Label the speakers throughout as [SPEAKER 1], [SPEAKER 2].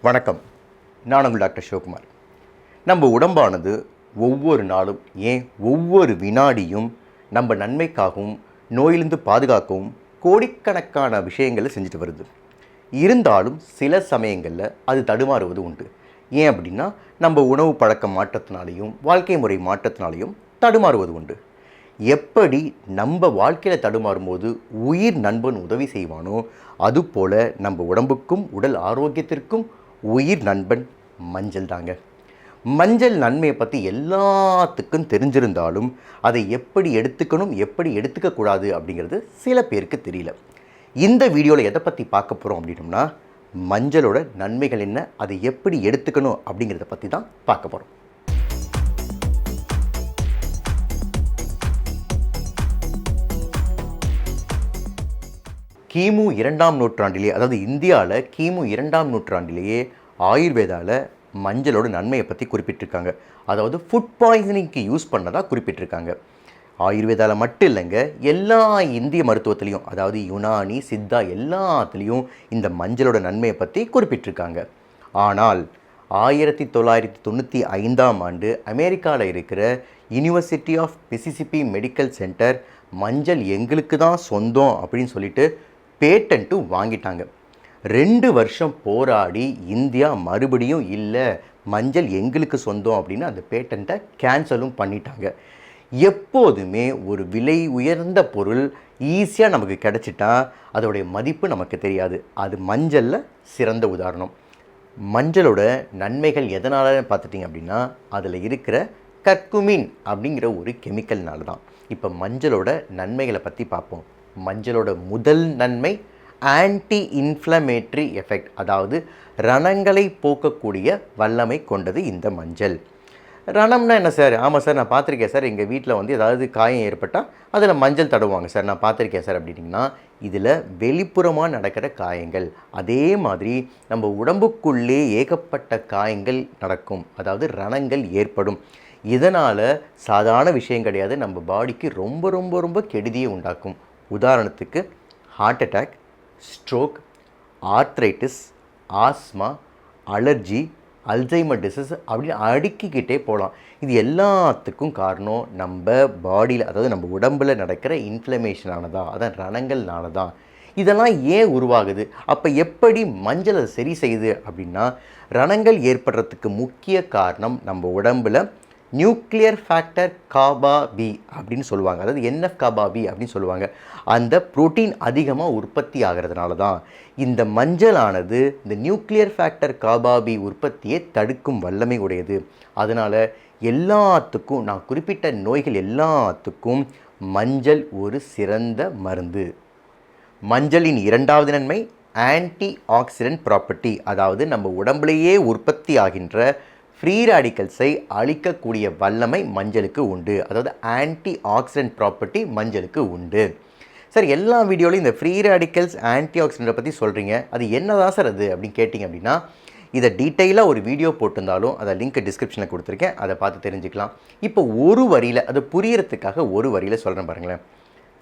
[SPEAKER 1] வணக்கம். நான் உங்கள் டாக்டர் சிவகுமார். நம்ம உடம்பானது ஒவ்வொரு நாளும், ஏன் ஒவ்வொரு வினாடியும் நம்ம நன்மைக்காகவும் நோயிலிருந்து பாதுகாக்கவும் கோடிக்கணக்கான விஷயங்களை செஞ்சுட்டு வருது. இருந்தாலும் சில சமயங்களில் அது தடுமாறுவது உண்டு. ஏன் அப்படின்னா, நம்ம உணவு பழக்க மாற்றத்தினாலையும் வாழ்க்கை முறை மாற்றத்தினாலையும் தடுமாறுவது உண்டு. எப்படி நம்ம வாழ்க்கையில் தடுமாறும் போது உயிர் நண்பன் உதவி செய்வானோ, அதுபோல் நம்ம உடம்புக்கும் உடல் ஆரோக்கியத்திற்கும் உயிர் நண்பன் மஞ்சள் தாங்க. மஞ்சள் நன்மையை பற்றி எல்லாத்துக்கும் தெரிஞ்சிருந்தாலும் அதை எப்படி எடுத்துக்கணும், எப்படி எடுத்துக்கக்கூடாது அப்படிங்கிறது சில பேருக்கு தெரியல. இந்த வீடியோவில் எதை பற்றி பார்க்க போகிறோம் அப்படின்னோம்னா, மஞ்சளோட நன்மைகள் என்ன, அதை எப்படி எடுத்துக்கணும் அப்படிங்கிறத பற்றி தான் பார்க்க போகிறோம். கிமு 2ஆம் நூற்றாண்டிலேயே, அதாவது இந்தியாவில் கிமு 2ஆம் நூற்றாண்டிலேயே ஆயுர்வேதாவில் மஞ்சளோட நன்மையை பற்றி குறிப்பிட்டிருக்காங்க. அதாவது ஃபுட் பாய்சனிங்க்கு யூஸ் பண்ணதாக குறிப்பிட்டிருக்காங்க. ஆயுர்வேதாவில் மட்டும் இல்லைங்க, எல்லா இந்திய மருத்துவத்துலேயும், அதாவது யுனானி, சித்தா எல்லாத்துலேயும் இந்த மஞ்சளோட நன்மையை பற்றி குறிப்பிட்டிருக்காங்க. ஆனால் 1995ஆம் ஆண்டு அமெரிக்காவில் இருக்கிற University of Mississippi Medical Center மஞ்சள் எங்களுக்கு தான் சொந்தம் அப்படின்னு சொல்லிட்டு பேட்டன்ட்டும் வாங்கிட்டாங்க. 2 வருஷம் போராடி இந்தியா மறுபடியும் இல்லை, மஞ்சள் எங்களுக்கு சொந்தம் அப்படின்னு அந்த பேட்டண்ட்டை கேன்சலும் பண்ணிட்டாங்க. எப்போதுமே ஒரு விலை உயர்ந்த பொருள் ஈஸியாக நமக்கு கிடச்சிட்டா அதோடைய மதிப்பு நமக்கு தெரியாது. அது மஞ்சளில் சிறந்த உதாரணம். மஞ்சளோட நன்மைகள் எதனால் பார்த்துட்டிங்க அப்படின்னா, அதில் இருக்கிற கர்குமின் அப்படிங்கிற ஒரு கெமிக்கல்னால தான். இப்போ மஞ்சளோட நன்மைகளை பற்றி பார்ப்போம். மஞ்சளோட முதல் நன்மை ஆன்டி இன்ஃப்ளமேட்ரி எஃபெக்ட், அதாவது ரணங்களை போக்கக்கூடிய வல்லமை கொண்டது இந்த மஞ்சள். ரணம்னா என்ன சார்? ஆமாம் சார், நான் பார்த்துருக்கேன் சார், எங்கள் வீட்டில் வந்து ஏதாவது காயம் ஏற்பட்டால் அதில் மஞ்சள் தடவுவாங்க சார், நான் பார்த்துருக்கேன் சார் அப்படின்னிங்கன்னா, இதில் வெளிப்புறமாக நடக்கிற காயங்கள். அதே மாதிரி நம்ம உடம்புக்குள்ளே ஏகப்பட்ட காயங்கள் நடக்கும், அதாவது ரணங்கள் ஏற்படும். இதனால் சாதாரண விஷயம் கிடையாது, நம்ம பாடிக்கு ரொம்ப ரொம்ப ரொம்ப கெடுதியை உண்டாக்கும். உதாரணத்துக்கு heart attack, stroke, arthritis, asthma, allergy, Alzheimer disease அப்படின்னு அடுக்கிக்கிட்டே போகலாம். இது எல்லாத்துக்கும் காரணம் நம்ம பாடியில், அதாவது நம்ம உடம்பில் நடக்கிற இன்ஃப்ளமேஷனால தான், அதான் ரணங்கள்னால தான். இதெல்லாம் ஏன் உருவாகுது? அப்போ எப்படி மஞ்சள் அதை சரி செய்யுது அப்படின்னா, ரணங்கள் ஏற்படுறதுக்கு முக்கிய காரணம் நம்ம உடம்பில் நியூக்ளியர் ஃபேக்டர் காபா பி அப்படின்னு சொல்லுவாங்க, அதாவது என்எஃப் காபா பி அப்படின்னு சொல்லுவாங்க. அந்த புரோட்டீன் அதிகமாக உற்பத்தி ஆகிறதுனால தான் இந்த மஞ்சளானது இந்த நியூக்ளியர் ஃபேக்டர் காபா பி உற்பத்தியை தடுக்கும் வல்லமை உடையது. அதனால் எல்லாத்துக்கும், நான் குறிப்பிட்ட நோய்கள் எல்லாத்துக்கும் மஞ்சள் ஒரு சிறந்த மருந்து. மஞ்சளின் 2வது நன்மை ஆன்டி ஆக்சிடென்ட் ப்ராப்பர்ட்டி, அதாவது நம்ம உடம்புலேயே உற்பத்தி ஆகின்ற ஃப்ரீ ரேடிக்கல்ஸை அழிக்கக்கூடிய வல்லமை மஞ்சளுக்கு உண்டு. அதாவது ஆன்டி ஆக்சிடென்ட் ப்ராப்பர்ட்டி மஞ்சளுக்கு உண்டு. சார், எல்லா வீடியோலையும் இந்த ஃப்ரீ ரேடிக்கல்ஸ் ஆன்டி ஆக்சிடென்ட்டை பற்றி சொல்கிறீங்க, அது என்னதான் சார் அது அப்படின்னு கேட்டிங்க அப்படின்னா, இதை டீட்டெயிலாக ஒரு வீடியோ போட்டிருந்தாலும் அதை லிங்க் டிஸ்கிரிப்ஷனில் கொடுத்துருக்கேன், அதை பார்த்து தெரிஞ்சுக்கலாம். இப்போ ஒரு வரியில், அது புரியறதுக்காக ஒரு வரியில் சொல்கிறேன் பாருங்களேன்.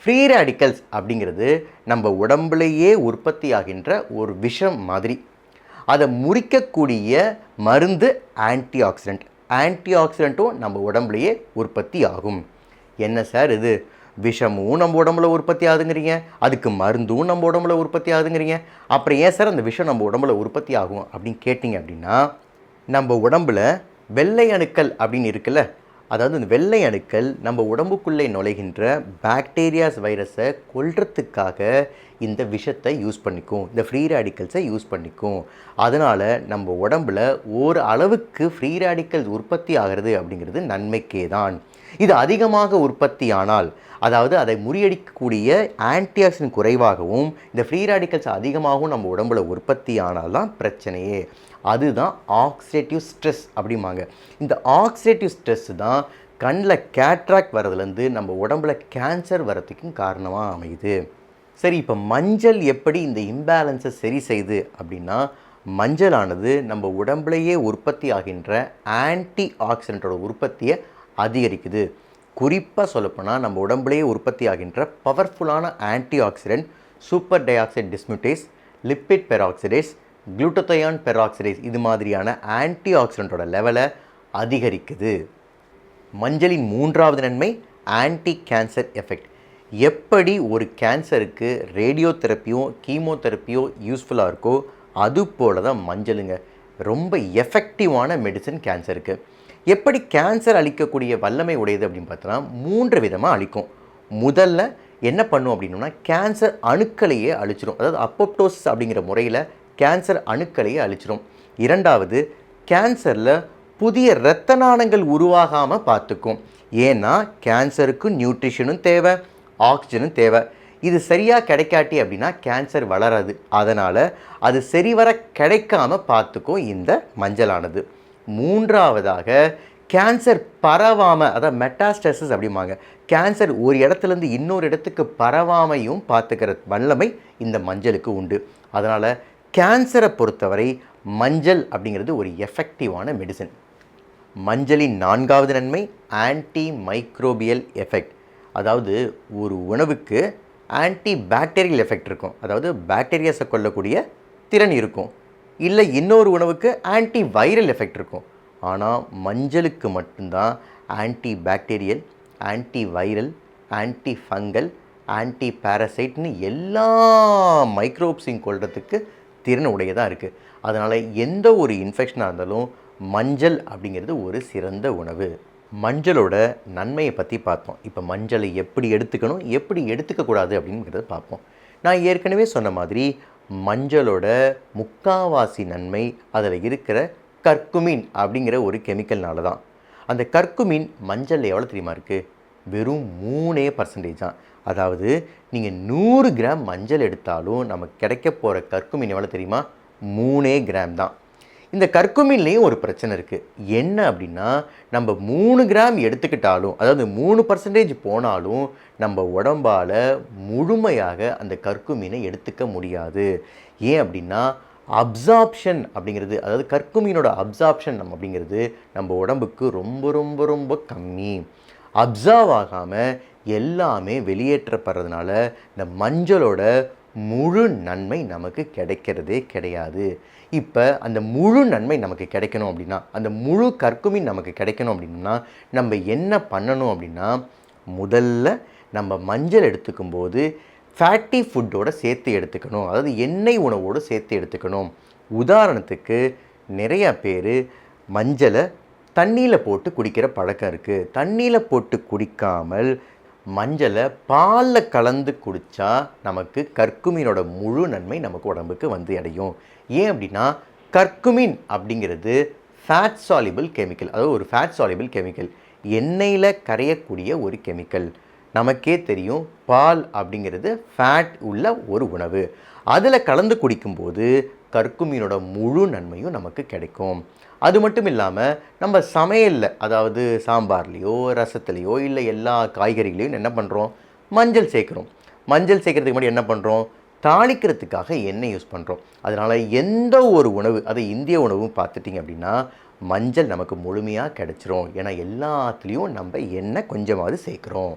[SPEAKER 1] ஃப்ரீ ரேடிக்கல்ஸ் அப்படிங்கிறது நம்ம உடம்புலேயே உற்பத்தி ஆகின்ற ஒரு விஷம் மாதிரி. அதை முறிக்கக்கூடிய மருந்து ஆன்டி ஆக்சிடென்ட். ஆன்டி ஆக்சிடென்ட்டும் நம்ம உடம்புலையே உற்பத்தி ஆகும். என்ன சார் இது, விஷமும் நம்ம உடம்புல உற்பத்தி ஆகுதுங்கிறீங்க, அதுக்கு மருந்தும் நம்ம உடம்புல உற்பத்தி ஆகுதுங்கிறீங்க, அப்புறம் ஏன் சார் அந்த விஷம் நம்ம உடம்புல உற்பத்தி ஆகும் அப்படின்னு கேட்டிங்க அப்படின்னா, நம்ம உடம்புல வெள்ளை அணுக்கள் அப்படின்னு இருக்குல்ல, அதாவது இந்த வெள்ளை அணுக்கள் நம்ம உடம்புக்குள்ளே நுழைகின்ற பாக்டீரியாஸ், வைரஸை கொல்றதுக்காக இந்த விஷத்தை யூஸ் பண்ணிக்கும், இந்த ஃப்ரீ ரேடிக்கல்ஸை யூஸ் பண்ணிக்கும். அதனால் நம்ம உடம்பில் ஒரு அளவுக்கு ஃப்ரீ ரேடிக்கல்ஸ் உற்பத்தி ஆகிறது அப்படிங்கிறது நன்மைக்கே தான். இது அதிகமாக உற்பத்தி ஆனால், அதாவது அதை முறியடிக்கக்கூடிய ஆன்டி ஆக்சிடென்ட் குறைவாகவும் இந்த ஃப்ரீ ரேடிக்கல்ஸ் அதிகமாகவும் நம்ம உடம்பில் உற்பத்தி ஆனால் தான் பிரச்சனையே. அதுதான் ஆக்சிடேட்டிவ் ஸ்ட்ரெஸ் அப்படிம்பாங்க. இந்த ஆக்சிடேட்டிவ் ஸ்ட்ரெஸ் தான் கண்ணில் கேட்ராக்ட் வரதுலேருந்து நம்ம உடம்புல கேன்சர் வரத்துக்கும் காரணமாக அமையுது. சரி, இப்போ மஞ்சள் எப்படி இந்த இம்பேலன்ஸை சரி செய்யுது அப்படின்னா, மஞ்சளானது நம்ம உடம்புலையே உற்பத்தி ஆகின்ற ஆன்டி ஆக்சிடென்ட்டோட உற்பத்தியை அதிகரிக்குது. குறிப்பாக சொல்லப்போனால் நம்ம உடம்புலேயே உற்பத்தி ஆகின்ற பவர்ஃபுல்லான antioxidant super di oxide dismutase, lipid peroxidase, glutathione peroxidase இது மாதிரியான ஆன்டி ஆக்சிடென்ட்டோட லெவலை அதிகரிக்குது. மஞ்சளின் மூன்றாவது நன்மை ஆன்டி கேன்சர் எஃபெக்ட். எப்படி ஒரு கேன்சருக்கு ரேடியோ தெரப்பியோ கீமோதெரப்பியோ யூஸ்ஃபுல்லாக இருக்கோ அது போல தான் மஞ்சளுங்க ரொம்ப எஃபெக்டிவான மெடிசன் கேன்சருக்கு. எப்படி கேன்சர் அழிக்கக்கூடிய வல்லமை உடையது அப்படின்னு பார்த்தோன்னா 3 விதமாக அழிக்கும். முதல்ல என்ன பண்ணும் அப்படின்னா கேன்சர் அணுக்களையே அழிச்சிடும். அதாவது அப்போப்டோசிஸ் அப்படிங்கிற முறையில் கேன்சர் அணுக்களையே அழிச்சிடும். இரண்டாவது, கேன்சரில் புதிய இரத்த நாளங்கள் உருவாகாமல் பார்த்துக்கும். ஏன்னா கேன்சருக்கு நியூட்ரிஷனும் தேவை, ஆக்சிஜனும் தேவை. இது சரியாக கிடைக்காட்டி அப்படின்னா கேன்சர் வளராது. அதனால் அது சரிவர கிடைக்காம பார்த்துக்கும் இந்த மஞ்சளானது. மூன்றாவதாக, கேன்சர் பரவாமல், அதாவது மெட்டாஸ்டசிஸ் அப்படிம்பாங்க, கேன்சர் ஒரு இடத்துலேருந்து இன்னொரு இடத்துக்கு பரவாமையும் பார்த்துக்கிற வல்லமை இந்த மஞ்சளுக்கு உண்டு. அதனால் கேன்சரை பொறுத்தவரை மஞ்சள் அப்படிங்கிறது ஒரு எஃபெக்டிவான மெடிசன். மஞ்சளின் நான்காவது நன்மை ஆன்டி மைக்ரோபியல் எஃபெக்ட். அதாவது ஒரு உணவுக்கு ஆன்டி பாக்டீரியல் எஃபெக்ட் இருக்கும். அதாவது பாக்டீரியாஸை கொல்லக்கூடிய திறன் இருக்கும். இல்லை இன்னொரு உணவுக்கு ஆன்டி வைரல் எஃபெக்ட் இருக்கும். ஆனால் மஞ்சளுக்கு மட்டும்தான் anti bacterial, anti viral, anti fungal, anti பாரசைட்னு எல்லா மைக்ரோப்ஸையும் கொள்றதுக்கு திறன் உடையதாக இருக்குது. அதனால் எந்த ஒரு இன்ஃபெக்ஷனாக இருந்தாலும் மஞ்சள் அப்படிங்கிறது ஒரு சிறந்த உணவு. மஞ்சளோட நன்மையை பற்றி பார்த்தோம். இப்போ மஞ்சளை எப்படி எடுத்துக்கணும், எப்படி எடுத்துக்கக்கூடாது அப்படிங்கிறத பார்ப்போம். நான் ஏற்கனவே சொன்ன மாதிரி மஞ்சளோட முக்காவாசி நன்மை அதில் இருக்கிற கர்குமின் அப்படிங்கிற ஒரு கெமிக்கல்னால தான். அந்த கர்குமின் மஞ்சள் எவ்வளோ தெரியுமா இருக்குது? வெறும் 3% தான். அதாவது நீங்கள் 100 கிராம் மஞ்சள் எடுத்தாலும் நமக்கு கிடைக்க போகிற கர்குமின் எவ்வளோ தெரியுமா? 3 கிராம் தான். இந்த கர்குமின்லேயும் ஒரு பிரச்சனை இருக்குது. என்ன அப்படின்னா, நம்ம 3 கிராம் எடுத்துக்கிட்டாலும், அதாவது 3% போனாலும் நம்ம உடம்பால் முழுமையாக அந்த கர்குமினை எடுத்துக்க முடியாது. ஏன் அப்படின்னா, அப்சார்ப்ஷன் அப்படிங்கிறது, அதாவது கர்குமினோட அப்சார்ப்ஷன் அப்படிங்கிறது நம்ம உடம்புக்கு ரொம்ப ரொம்ப ரொம்ப கம்மி. அப்சார்வ் ஆகாமல் எல்லாமே வெளியேற்றப்படுறதுனால இந்த மஞ்சளோட முழு நன்மை நமக்கு கிடைக்கிறதே கிடையாது. இப்போ அந்த முழு நன்மை நமக்கு கிடைக்கணும் அப்படின்னா, அந்த முழு கர்குமின் நமக்கு கிடைக்கணும் அப்படின்னா நம்ம என்ன பண்ணணும் அப்படின்னா, முதல்ல நம்ம மஞ்சள் எடுத்துக்கும்போது ஃபேட்டி ஃபுட்டோடு சேர்த்து எடுத்துக்கணும். அதாவது எண்ணெய் உணவோடு சேர்த்து எடுத்துக்கணும். உதாரணத்துக்கு நிறையா பேர் மஞ்சளை தண்ணியில் போட்டு குடிக்கிற பழக்கம் இருக்குது. தண்ணியில் போட்டு குடிக்காமல் மஞ்சளை பாலில் கலந்து குடித்தா நமக்கு கர்குமினோட முழு நன்மை நமக்கு உடம்புக்கு வந்து அடையும். ஏன் அப்படின்னா, கர்குமின் அப்படிங்கிறது ஃபேட் சாலிபிள் கெமிக்கல். அதாவது ஒரு ஃபேட் சாலிபிள் கெமிக்கல், எண்ணெயில் கரையக்கூடிய ஒரு கெமிக்கல். நமக்கே தெரியும் பால் அப்படிங்கிறது ஃபேட் உள்ள ஒரு உணவு. அதில் கலந்து குடிக்கும்போது கர்குமினோட முழு நன்மையும் நமக்கு கிடைக்கும். அது மட்டும் இல்லாமல் நம்ம சமையலில், அதாவது சாம்பார்லேயோ ரசத்துலேயோ இல்லை எல்லா காய்கறிகளையும் என்ன பண்ணுறோம்? மஞ்சள் சேர்க்குறோம். மஞ்சள் சேர்க்குறதுக்கு முன்னாடி என்ன பண்ணுறோம்? தாளிக்கிறதுக்காக எண்ணெய் யூஸ் பண்ணுறோம். அதனால் எந்த ஒரு உணவு, அது இந்திய உணவும் பார்த்துட்டிங்க அப்படின்னா மஞ்சள் நமக்கு முழுமையாக கிடச்சிரும். ஏன்னா எல்லாத்துலேயும் நம்ம எண்ணெய் கொஞ்சமாவது சேர்க்குறோம்.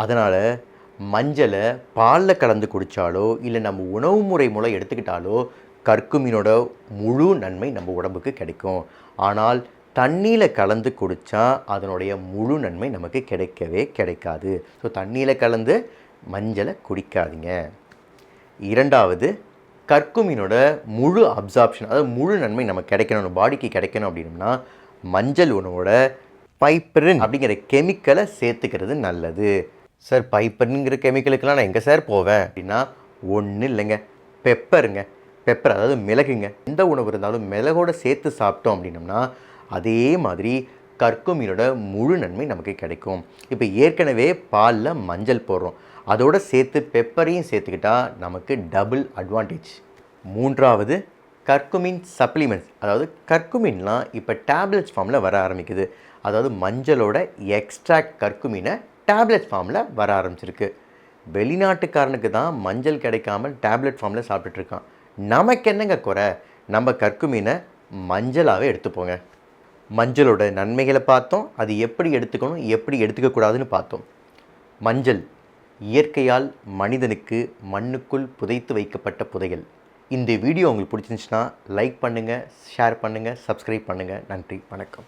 [SPEAKER 1] அதனால் மஞ்சளை பாலில் கலந்து குடித்தாலோ இல்லை நம்ம உணவு முறை மூலம் எடுத்துக்கிட்டாலோ கர்குமினோட முழு நன்மை நம்ம உடம்புக்கு கிடைக்கும். ஆனால் தண்ணியில் கலந்து குடித்தா அதனுடைய முழு நன்மை நமக்கு கிடைக்கவே கிடைக்காது. ஸோ தண்ணியில் கலந்து மஞ்சளை குடிக்காதீங்க. இரண்டாவது, கர்குமினோட முழு அப்சார்ப்ஷன், அதாவது முழு நன்மை நமக்கு கிடைக்கணும், பாடிக்கு கிடைக்கணும் அப்படின்னா மஞ்சள் உணவோட பைப்பரின் அப்படிங்கிற கெமிக்கலை சேர்த்துக்கிறது நல்லது. சார் பைப்பரின்ங்கிற கெமிக்கலுக்கெல்லாம் நான் எங்கே சார் போவேன் அப்படின்னா, ஒன்றும் இல்லைங்க, பெப்பருங்க. பெப்பர் அதாவது மிளகுங்க. எந்த உணவு இருந்தாலும் மிளகோடு சேர்த்து சாப்பிட்டோம் அப்படின்னம்னா அதே மாதிரி கர்குமினோட முழு நன்மை நமக்கு கிடைக்கும். இப்போ ஏற்கனவே பாலில் மஞ்சள் போடுறோம், அதோடு சேர்த்து பெப்பரையும் சேர்த்துக்கிட்டால் நமக்கு டபுள் அட்வான்டேஜ். மூன்றாவது, கர்குமின் சப்ளிமெண்ட்ஸ். அதாவது கர்குமின்லாம் இப்போ டேப்லெட்ஸ் ஃபார்மில் வர ஆரம்பிக்குது. அதாவது மஞ்சளோட எக்ஸ்ட்ராக்ட் கர்குமினை டேப்லெட் ஃபார்மில் வர ஆரம்பிச்சிருக்கு. வெளிநாட்டுக்காரனுக்கு தான் மஞ்சள் கிடைக்காமல் டேப்லெட் ஃபார்மில் சாப்பிட்டுட்ருக்கான். நமக்கு என்னங்க குறை? நம்ம கர்குமினை மஞ்சளாகவே எடுத்துப்போங்க. மஞ்சளோட நன்மைகளை பார்த்தோம், அது எப்படி எடுத்துக்கணும் எப்படி எடுத்துக்கக்கூடாதுன்னு பார்த்தோம். மஞ்சள் இயற்கையால் மனிதனுக்கு மண்ணுக்குள் புதைத்து வைக்கப்பட்ட புதையல். இந்த வீடியோ உங்களுக்கு பிடிச்சிருந்துச்சுன்னா லைக் பண்ணுங்கள், ஷேர் பண்ணுங்கள், சப்ஸ்கிரைப் பண்ணுங்கள். நன்றி, வணக்கம்.